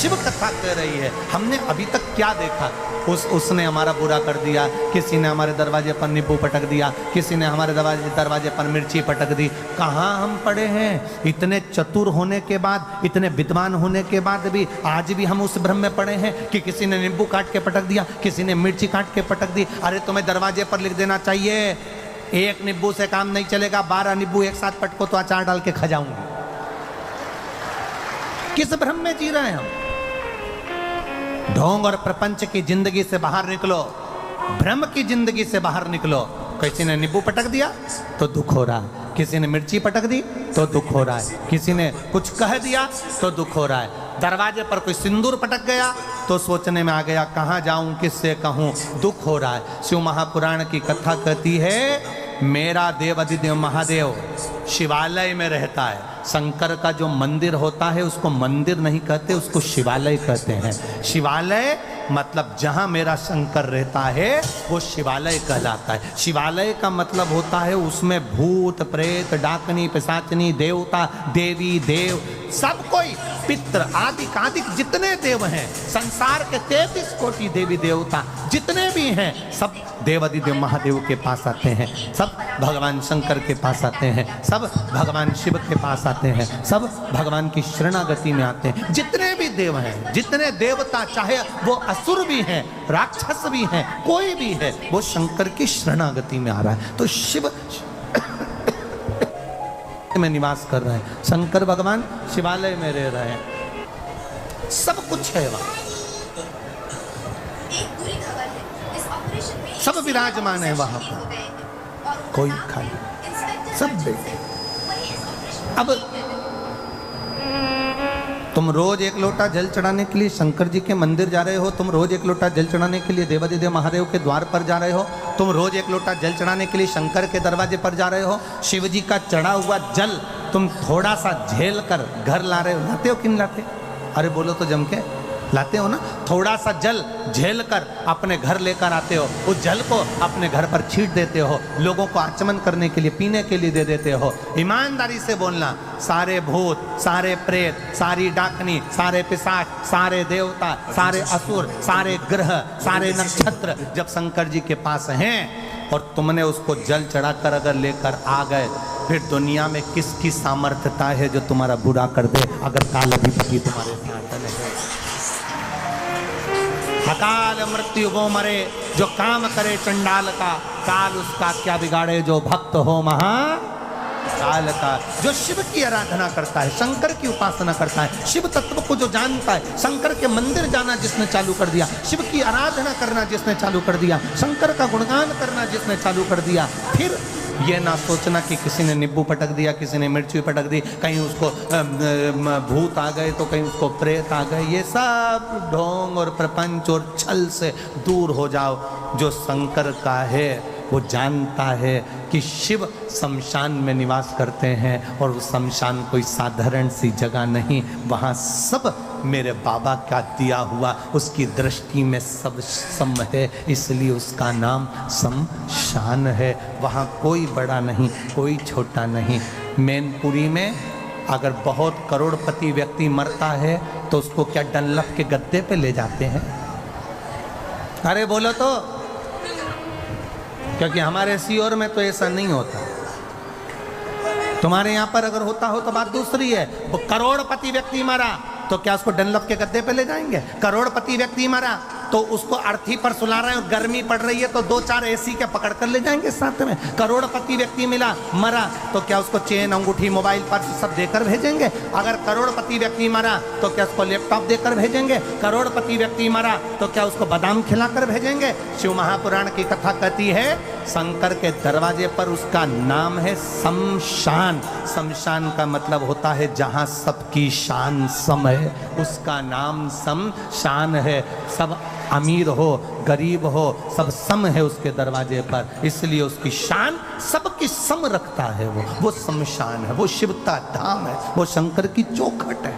शिव कथा कह रही है। हमने अभी तक क्या देखा? उसने हमारा बुरा कर दिया, किसी ने हमारे दरवाजे पर नींबू पटक दिया, किसी ने हमारे दरवाजे पर मिर्ची पटक दी। कहाँ हम पड़े हैं? इतने चतुर होने के बाद, इतने विद्वान होने के बाद भी आज भी हम उस भ्रम में पड़े हैं कि किसी ने नींबू काट के पटक दिया, किसी ने मिर्ची काट के पटक दी। अरे तुम्हें दरवाजे पर लिख देना चाहिए, एक नींबू से काम नहीं चलेगा, 12 नींबू एक साथ पटको तो अचार डाल के खा जाऊंगी। किस भ्रम में जी रहे हैं हम? ढोंग और प्रपंच की जिंदगी से बाहर निकलो, भ्रम की जिंदगी से बाहर निकलो। किसी ने नींबू पटक दिया तो दुख हो रहा है, किसी ने मिर्ची पटक दी तो दुख हो रहा है, किसी ने कुछ कह दिया तो दुख हो रहा है। दरवाजे पर कोई सिंदूर पटक गया तो सोचने में आ गया कहाँ जाऊं, किससे कहूं, दुख हो रहा है। शिव महापुराण की कथा कहती है मेरा देव अधिदेव महादेव शिवालय में रहता है। शंकर का जो मंदिर होता है उसको मंदिर नहीं कहते, उसको शिवालय कहते हैं। शिवालय मतलब जहाँ मेरा शंकर रहता है वो शिवालय कहलाता है। शिवालय का मतलब होता है उसमें भूत प्रेत डाकनी पिशाचनी देवता देवी देव सब कोई पितृ आदि कादिक जितने देव हैं, संसार के 33 कोटि देवी देवता जितने भी हैं, सब देवाधिदेव महादेव के पास आते हैं, सब भगवान शंकर के पास आते हैं, सब भगवान शिव के पास आते हैं, सब भगवान की शरणागति में आते हैं। जितने भी देव हैं, जितने देवता, चाहे वो असुर भी हैं, राक्षस भी हैं, कोई भी है, वो शंकर की शरणागति में आ रहा है। तो शिव में निवास कर रहे हैं, शंकर भगवान शिवालय में रह रहे हैं, सब कुछ है वहां, सब विराजमान है वहां पर, कोई खाली, सब बैठे। अब तुम रोज एक लोटा जल चढ़ाने के लिए शंकर जी के मंदिर जा रहे हो, तुम रोज एक लोटा जल चढ़ाने के लिए देवाधिदेव महादेव के द्वार पर जा रहे हो, तुम रोज एक लोटा जल चढ़ाने के लिए शंकर के दरवाजे पर जा रहे हो। शिव जी का चढ़ा हुआ जल तुम थोड़ा सा झेल कर घर ला रहे हो, लाते हो कि नहीं लाते? अरे बोलो तो जम के, लाते हो ना? थोड़ा सा जल झेल कर अपने घर लेकर आते हो, उस जल को अपने घर पर छींट देते हो, लोगों को आचमन करने के लिए, पीने के लिए दे देते हो। ईमानदारी से बोलना, सारे भूत, सारे प्रेत, सारी डाकनी, सारे पिशाच, सारे देवता, सारे असुर, सारे ग्रह, सारे नक्षत्र जब शंकर जी के पास हैं और तुमने उसको जल चढ़ाकर अगर लेकर आ गए, फिर दुनिया में किसकी सामर्थ्यता है जो तुम्हारा बुरा कर दे? अगर काल अधिपति तुम्हारे साथ है, अकाल मृत्यु वो मरे जो काम करे चंडाल का, काल उसका क्या बिगाड़े जो भक्त हो महाकाल का। जो शिव की आराधना करता है, शंकर की उपासना करता है, शिव तत्व को जो जानता है, शंकर के मंदिर जाना जिसने चालू कर दिया, शिव की आराधना करना जिसने चालू कर दिया, शंकर का गुणगान करना जिसने चालू कर दिया, फिर ये ना सोचना कि किसी ने नींबू पटक दिया, किसी ने मिर्ची पटक दी, कहीं उसको भूत आ गए तो कहीं उसको प्रेत आ गए। ये सब ढोंग और प्रपंच और छल से दूर हो जाओ। जो शंकर का है वो जानता है कि शिव शमशान में निवास करते हैं और वो शमशान कोई साधारण सी जगह नहीं, वहाँ सब मेरे बाबा का दिया हुआ, उसकी दृष्टि में सब सम है, इसलिए उसका नाम शमशान है। वहाँ कोई बड़ा नहीं, कोई छोटा नहीं। मैनपुरी में अगर बहुत करोड़पति व्यक्ति मरता है तो उसको क्या डनलप के गद्दे पे ले जाते हैं? अरे बोलो तो, क्योंकि हमारे सीओर में तो ऐसा नहीं होता। तुम्हारे यहाँ पर अगर होता हो तो बात दूसरी है। वो करोड़पति व्यक्ति मरा तो क्या उसको डनलप के गद्दे पे ले जाएंगे? करोड़पति व्यक्ति मरा तो उसको अर्थी पर सुला रहे हैं और गर्मी पड़ रही है तो 2-4 एसी के पकड़ कर ले जाएंगे साथ में। करोड़पति व्यक्ति मरा तो क्या उसको चेन अंगूठी मोबाइल पर्स सब देकर भेजेंगे? अगर करोड़पति व्यक्ति मरा तो क्या उसको लैपटॉप देकर भेजेंगे? करोड़पति व्यक्ति मरा तो क्या उसको बादाम खिलाकर भेजेंगे? शिव महापुराण की कथा कहती है शंकर के दरवाजे पर उसका नाम है शमशान। शमशान का मतलब होता है जहाँ सबकी शान सम है, उसका नाम शमशान है। सब अमीर हो गरीब हो सब सम है उसके दरवाजे पर, इसलिए उसकी शान सबकी सम रखता है। वो शमशान है, वो शिव का धाम है, वो शंकर की चौखट है।